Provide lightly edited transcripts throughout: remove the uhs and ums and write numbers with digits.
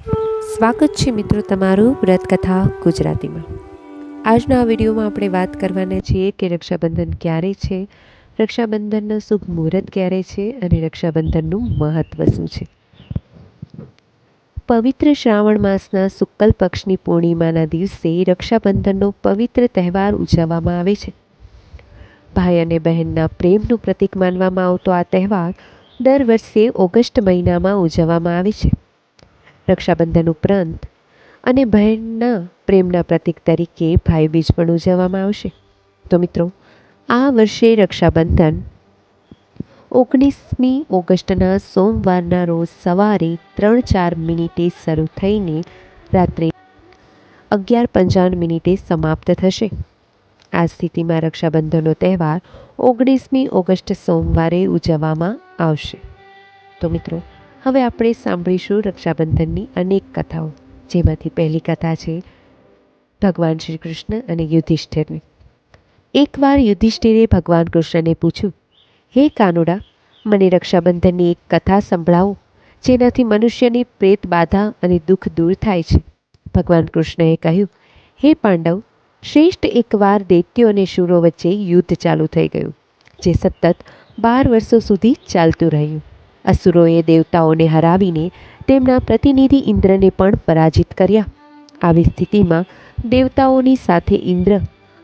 સ્વાગત છે મિત્રો તમારું વ્રતકથા ગુજરાતીમાં। આજના આ વિડીયોમાં આપણે વાત કરવાના છીએ કે રક્ષાબંધન ક્યારે છે, રક્ષાબંધનનો શુભ મુહૂર્ત ક્યારે છે અને રક્ષાબંધનનું મહત્વ શું છે। પવિત્ર શ્રાવણ માસના શુક્લ પક્ષની પૂર્ણિમાના દિવસે રક્ષાબંધનનો પવિત્ર તહેવાર ઉજવવામાં આવે છે। ભાઈ અને બહેનના પ્રેમનું પ્રતીક માનવામાં આવતો આ તહેવાર દર વર્ષે ઓગસ્ટ મહિનામાં ઉજવવામાં આવે છે। રક્ષાબંધન ઉપરાંત અને બહેનના પ્રેમના પ્રતીક તરીકે ભાઈબીજ પણ ઉજવવામાં આવશે। તો મિત્રો, આ વર્ષે રક્ષાબંધન 19મી ઓગસ્ટના સોમવારના રોજ સવારે 3:04 શરૂ થઈને રાત્રે 11:55 સમાપ્ત થશે। આ સ્થિતિમાં રક્ષાબંધનનો તહેવાર 19મી ઓગસ્ટ સોમવારે ઉજવવામાં આવશે। તો મિત્રો, હવે આપણે સાંભળીશું રક્ષાબંધનની અનેક કથાઓ, જેમાંથી પહેલી કથા છે ભગવાન શ્રી કૃષ્ણ અને યુધિષ્ઠિરની। એકવાર યુધિષ્ઠિરે ભગવાન કૃષ્ણને પૂછ્યું, હે કાનુડા, મને રક્ષાબંધનની એક કથા સંભળાવો, જેનાથી મનુષ્યની પ્રેત બાધા અને દુઃખ દૂર થાય છે। ભગવાન કૃષ્ણએ કહ્યું, હે પાંડવ, શ્રેષ્ઠ એકવાર દૈત્યો અને શૂરો વચ્ચે યુદ્ધ ચાલુ થઈ ગયું, જે સતત 12 વર્ષો સુધી ચાલતું રહ્યું। અસુરોએ દેવતાઓને હરાવીને તેમના પ્રતિનિધિ ઇન્દ્રને પણ પરાજિત કર્યા। આવી સ્થિતિમાં દેવતાઓની સાથે ઇન્દ્ર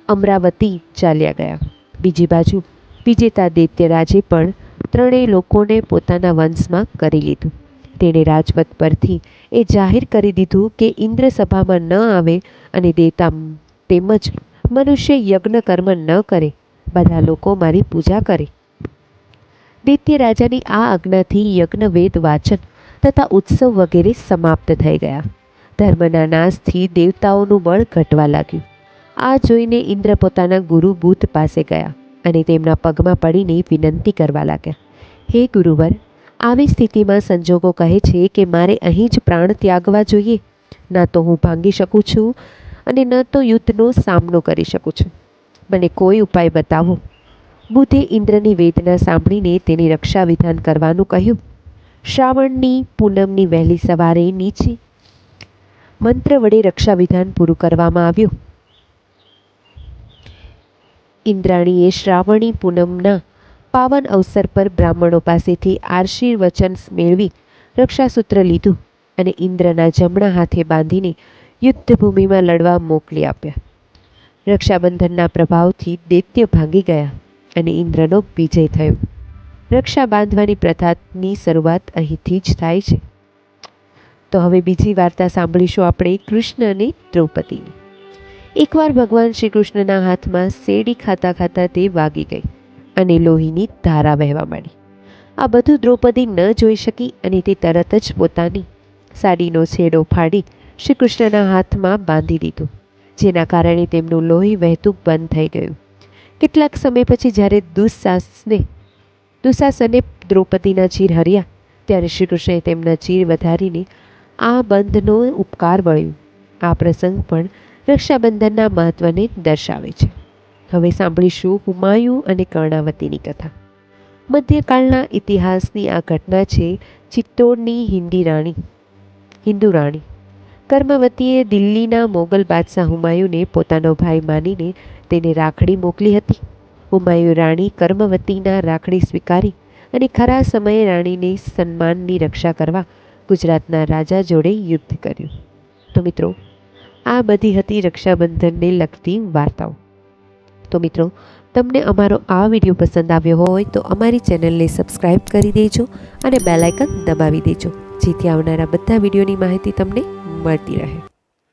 અમરાવતી ચાલ્યા ગયા। બીજી બાજુ વિજેતા દૈત્યરાજે પણ ત્રણેય લોકોને પોતાના વંશમાં કરી લીધું। તેણે રાજપથ પરથી એ જાહેર કરી દીધું કે ઇન્દ્ર સભામાં ન આવે અને દેવતા તેમજ મનુષ્ય યજ્ઞ કર્મ ન કરે, બધા લોકો મારી પૂજા કરે। દૈત્ય રાજાની આ આજ્ઞાથી યજ્ઞ, વેદ વાચન તથા ઉત્સવ વગેરે સમાપ્ત થઈ ગયા। ધર્મના નાશથી દેવતાઓનું બળ ઘટવા લાગ્યું। આ જોઈને ઇન્દ્ર પોતાના ગુરુ બુધ પાસે ગયા અને તેમના પગમાં પડીને વિનંતી કરવા લાગ્યા, હે ગુરુવર, આવી સ્થિતિમાં સંજોગો કહે છે કે મારે અહીં જ પ્રાણ ત્યાગવા જોઈએ। ના તો હું ભાંગી શકું છું અને ન તો યુદ્ધનો સામનો કરી શકું છું। મને કોઈ ઉપાય બતાવો। બુધે ઇન્દ્રની વેદના સાંભળીને તેની રક્ષા વિધાન કરવાનું કહ્યું। શ્રાવણની પૂનમની વહેલી સવારે નીચે મંત્ર વડે રક્ષા વિધાન પૂરું કરવામાં આવ્યું। ઇન્દ્રાણીએ શ્રાવણી પૂનમના પાવન અવસર પર બ્રાહ્મણો પાસેથી આશીર્વચન મેળવી રક્ષાસૂત્ર લીધું અને ઇન્દ્રના જમણા હાથે બાંધીને યુદ્ધભૂમિમાં લડવા મોકલી આપ્યા। રક્ષાબંધનના પ્રભાવથી દૈત્ય ભાંગી ગયા અને ઇન્દ્રનો વિજય થયો। રક્ષા બાંધવાની પ્રથાની શરૂઆત અહીંથી જ થાય છે। તો હવે બીજી વાર્તા સાંભળીશું આપણે કૃષ્ણ અને દ્રૌપદીની। એકવાર ભગવાન શ્રી કૃષ્ણના હાથમાં શેરડી ખાતા ખાતા તે વાગી ગઈ અને લોહીની ધારા વહેવા માંડી। આ બધું દ્રૌપદી ન જોઈ શકી અને તે તરત જ પોતાની સાડીનો છેડો ફાડી શ્રી કૃષ્ણના હાથમાં બાંધી દીધો, જેના કારણે તેમનું લોહી વહેતું બંધ થઈ ગયું। કેટલાક સમય પછી જ્યારે દુશાસને દ્રૌપદીના ચીર હર્યા, ત્યારે શ્રી કૃષ્ણએ તેમના ચીર વધારીને આ બંધનો ઉપકાર બળ્યો। આ પ્રસંગ પણ રક્ષાબંધનના મહત્વને દર્શાવે છે। હવે સાંભળીશું હુમાયું અને કર્ણાવતીની કથા। મધ્યકાળના ઇતિહાસની આ ઘટના છે ચિત્તોડની હિન્દુ રાણી કર્મવતીએ દિલ્હીના મોગલ બાદશાહ હુમાયુને પોતાનો ભાઈ માનીને તેને રાખડી મોકલી હતી। હુમાયું રાણી કર્મવતીના રાખડી સ્વીકારી અને ખરા સમયે રાણીને સન્માનની રક્ષા કરવા ગુજરાતના રાજા જોડે યુદ્ધ કર્યું। તો મિત્રો, આ બધી હતી રક્ષાબંધનને લગતી વાર્તાઓ। તો મિત્રો, તમને અમારો આ વિડીયો પસંદ આવ્યો હોય તો અમારી ચેનલને સબસ્ક્રાઈબ કરી દેજો અને બેલ આઇકન દબાવી દેજો, જેથી આવનારા બધા વિડીયોની માહિતી તમને મળતી રહે।